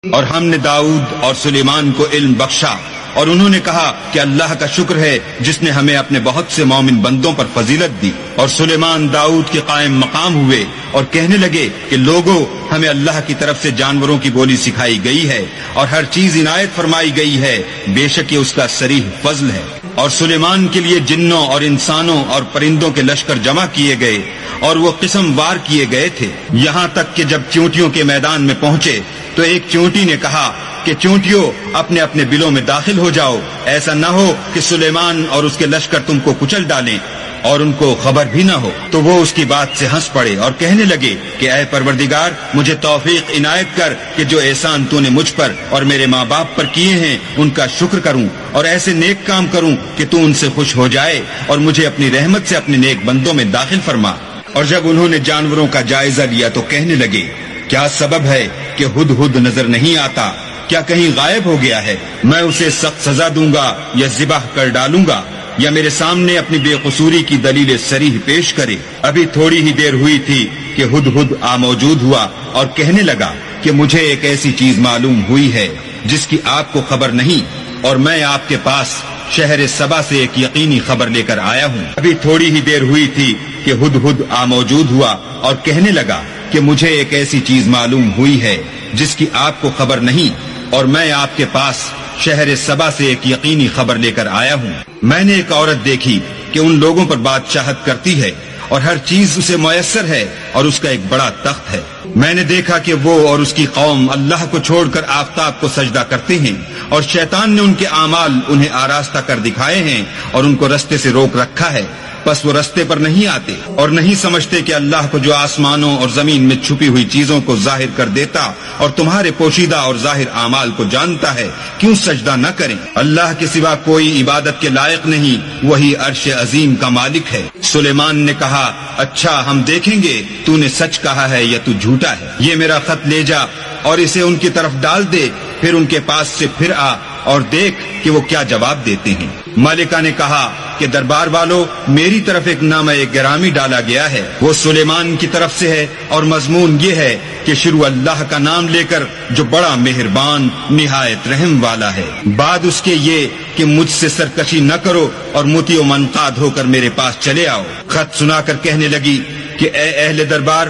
اور ہم نے داؤد اور سلیمان کو علم بخشا، اور انہوں نے کہا کہ اللہ کا شکر ہے جس نے ہمیں اپنے بہت سے مومن بندوں پر فضیلت دی۔ اور سلیمان داؤد کے قائم مقام ہوئے اور کہنے لگے کہ لوگوں، ہمیں اللہ کی طرف سے جانوروں کی بولی سکھائی گئی ہے اور ہر چیز عنایت فرمائی گئی ہے، بے شک یہ اس کا صریح فضل ہے۔ اور سلیمان کے لیے جنوں اور انسانوں اور پرندوں کے لشکر جمع کیے گئے اور وہ قسم وار کیے گئے تھے، یہاں تک کہ جب چونٹیوں کے میدان میں پہنچے تو ایک چونٹی نے کہا کہ چونٹیوں اپنے اپنے بلوں میں داخل ہو جاؤ، ایسا نہ ہو کہ سلیمان اور اس کے لشکر تم کو کچل ڈالیں اور ان کو خبر بھی نہ ہو۔ تو وہ اس کی بات سے ہنس پڑے اور کہنے لگے کہ اے پروردگار، مجھے توفیق عنایت کر کہ جو احسان تو نے مجھ پر اور میرے ماں باپ پر کیے ہیں ان کا شکر کروں اور ایسے نیک کام کروں کہ تو ان سے خوش ہو جائے اور مجھے اپنی رحمت سے اپنے نیک بندوں میں داخل فرما۔ اور جب انہوں نے جانوروں کا جائزہ لیا تو کہنے لگے کیا سبب ہے کہ ہدہد نظر نہیں آتا؟ کیا کہیں غائب ہو گیا ہے؟ میں اسے سخت سزا دوں گا یا ذبح کر ڈالوں گا یا میرے سامنے اپنی بے قصوری کی دلیل صریح پیش کرے۔ ابھی تھوڑی ہی دیر ہوئی تھی کہ ہدہد موجود ہوا اور کہنے لگا کہ مجھے ایک ایسی چیز معلوم ہوئی ہے جس کی آپ کو خبر نہیں، اور میں آپ کے پاس شہر سبا سے ایک یقینی خبر لے کر آیا ہوں۔ ابھی تھوڑی ہی دیر ہوئی تھی کہ ہدہد موجود ہوا اور کہنے لگا کہ مجھے ایک ایسی چیز معلوم ہوئی ہے جس کی آپ کو خبر نہیں، اور میں آپ کے پاس شہر سبا سے ایک یقینی خبر لے کر آیا ہوں۔ میں نے ایک عورت دیکھی کہ ان لوگوں پر بادشاہت کرتی ہے اور ہر چیز اسے میسر ہے اور اس کا ایک بڑا تخت ہے۔ میں نے دیکھا کہ وہ اور اس کی قوم اللہ کو چھوڑ کر آفتاب کو سجدہ کرتے ہیں، اور شیطان نے ان کے اعمال انہیں آراستہ کر دکھائے ہیں اور ان کو رستے سے روک رکھا ہے، بس وہ رستے پر نہیں آتے اور نہیں سمجھتے کہ اللہ کو جو آسمانوں اور زمین میں چھپی ہوئی چیزوں کو ظاہر کر دیتا اور تمہارے پوشیدہ اور ظاہر اعمال کو جانتا ہے، کیوں سجدہ نہ کریں؟ اللہ کے سوا کوئی عبادت کے لائق نہیں، وہی عرش عظیم کا مالک ہے۔ سلیمان نے کہا اچھا، ہم دیکھیں گے تو نے سچ کہا ہے یا تو جھوٹا ہے۔ یہ میرا خط لے جا اور اسے ان کی طرف ڈال دے، پھر ان کے پاس سے پھر آ اور دیکھ کہ وہ کیا جواب دیتے ہیں۔ ملکہ نے کہا کہ دربار والو، میری طرف ایک نامہ گرامی ڈالا گیا ہے، وہ سلیمان کی طرف سے ہے، اور مضمون یہ ہے کہ شروع اللہ کا نام لے کر جو بڑا مہربان نہایت رحم والا ہے، بعد اس کے یہ کہ مجھ سے سرکشی نہ کرو اور مطیع و منقاد ہو کر میرے پاس چلے آؤ۔ خط سنا کر کہنے لگی کہ اے اہل دربار،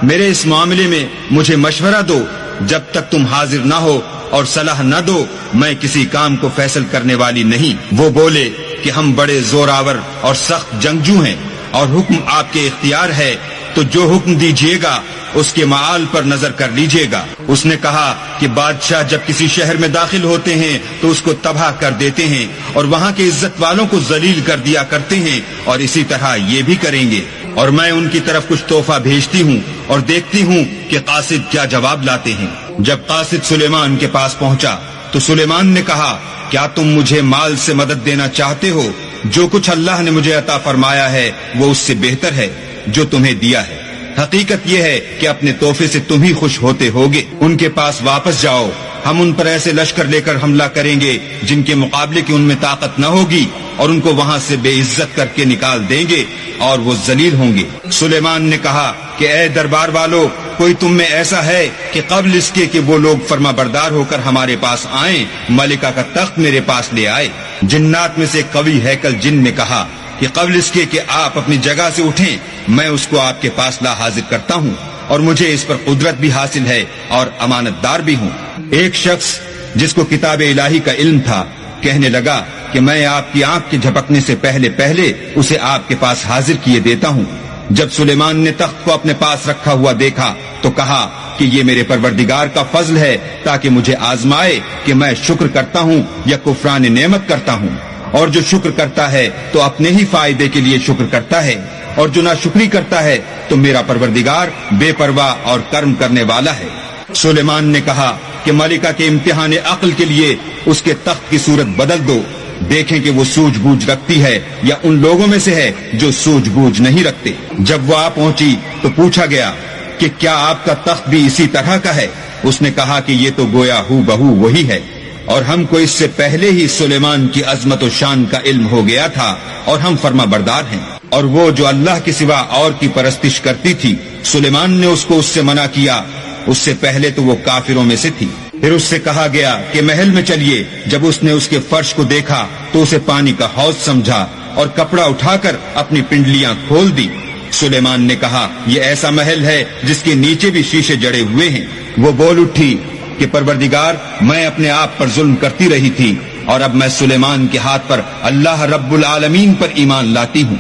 میرے اس معاملے میں مجھے مشورہ دو، جب تک تم حاضر نہ ہو اور صلاح نہ دو میں کسی کام کو فیصل کرنے والی نہیں۔ وہ بولے کہ ہم بڑے زوراور اور سخت جنگجو ہیں اور حکم آپ کے اختیار ہے، تو جو حکم دیجیے گا اس کے معال پر نظر کر لیجیے گا۔ اس نے کہا کہ بادشاہ جب کسی شہر میں داخل ہوتے ہیں تو اس کو تباہ کر دیتے ہیں اور وہاں کے عزت والوں کو ذلیل کر دیا کرتے ہیں، اور اسی طرح یہ بھی کریں گے، اور میں ان کی طرف کچھ تحفہ بھیجتی ہوں اور دیکھتی ہوں کہ قاصد کیا جواب لاتے ہیں۔ جب قاصد سلیمان کے پاس پہنچا تو سلیمان نے کہا کیا تم مجھے مال سے مدد دینا چاہتے ہو؟ جو کچھ اللہ نے مجھے عطا فرمایا ہے وہ اس سے بہتر ہے جو تمہیں دیا ہے۔ حقیقت یہ ہے کہ اپنے تحفے سے تم ہی خوش ہوتے ہوگے۔ ان کے پاس واپس جاؤ، ہم ان پر ایسے لشکر لے کر حملہ کریں گے جن کے مقابلے کی ان میں طاقت نہ ہوگی، اور ان کو وہاں سے بے عزت کر کے نکال دیں گے اور وہ ذلیل ہوں گے۔ سلیمان نے کہا کہ اے دربار والو، کوئی تم میں ایسا ہے کہ قبل اس کے کہ وہ لوگ فرما بردار ہو کر ہمارے پاس آئیں، ملکہ کا تخت میرے پاس لے آئے؟ جنات میں سے قوی ہیکل جن نے کہا کہ قبل اس کے کہ آپ اپنی جگہ سے اٹھیں میں اس کو آپ کے پاس لا حاضر کرتا ہوں، اور مجھے اس پر قدرت بھی حاصل ہے اور امانت دار بھی ہوں۔ ایک شخص جس کو کتاب الہی کا علم تھا کہنے لگا کہ میں آپ کی آنکھ کے جھپکنے سے پہلے اسے آپ کے پاس حاضر کیے دیتا ہوں۔ جب سلیمان نے تخت کو اپنے پاس رکھا ہوا دیکھا تو کہا کہ یہ میرے پروردگار کا فضل ہے تاکہ مجھے آزمائے کہ میں شکر کرتا ہوں یا کفران نعمت کرتا ہوں، اور جو شکر کرتا ہے تو اپنے ہی فائدے کے لیے شکر کرتا ہے، اور جو ناشکری کرتا ہے تو میرا پروردگار بے پرواہ اور کرم کرنے والا ہے۔ سلیمان نے کہا کہ ملکہ کے امتحان عقل کے لیے اس کے تخت کی صورت بدل دو، دیکھیں کہ وہ سوجھ بوجھ رکھتی ہے یا ان لوگوں میں سے ہے جو سوجھ بوجھ نہیں رکھتے۔ جب وہ آ پہنچی تو پوچھا گیا کہ کیا آپ کا تخت بھی اسی طرح کا ہے؟ اس نے کہا کہ یہ تو گویا ہو بہو وہی ہے، اور ہم کو اس سے پہلے ہی سلیمان کی عظمت و شان کا علم ہو گیا تھا اور ہم فرما بردار ہیں۔ اور وہ جو اللہ کے سوا اور کی پرستش کرتی تھی، سلیمان نے اس کو اس سے منع کیا، اس سے پہلے تو وہ کافروں میں سے تھی۔ پھر اس سے کہا گیا کہ محل میں چلیے. جب اس نے اس کے فرش کو دیکھا تو اسے پانی کا حوض سمجھا اور کپڑا اٹھا کر اپنی پنڈلیاں کھول دی. سلیمان نے کہا یہ ایسا محل ہے جس کے نیچے بھی شیشے جڑے ہوئے ہیں. وہ بول اٹھی کہ پروردگار میں اپنے آپ پر ظلم کرتی رہی تھی اور اب میں سلیمان کے ہاتھ پر اللہ رب العالمین پر ایمان لاتی ہوں.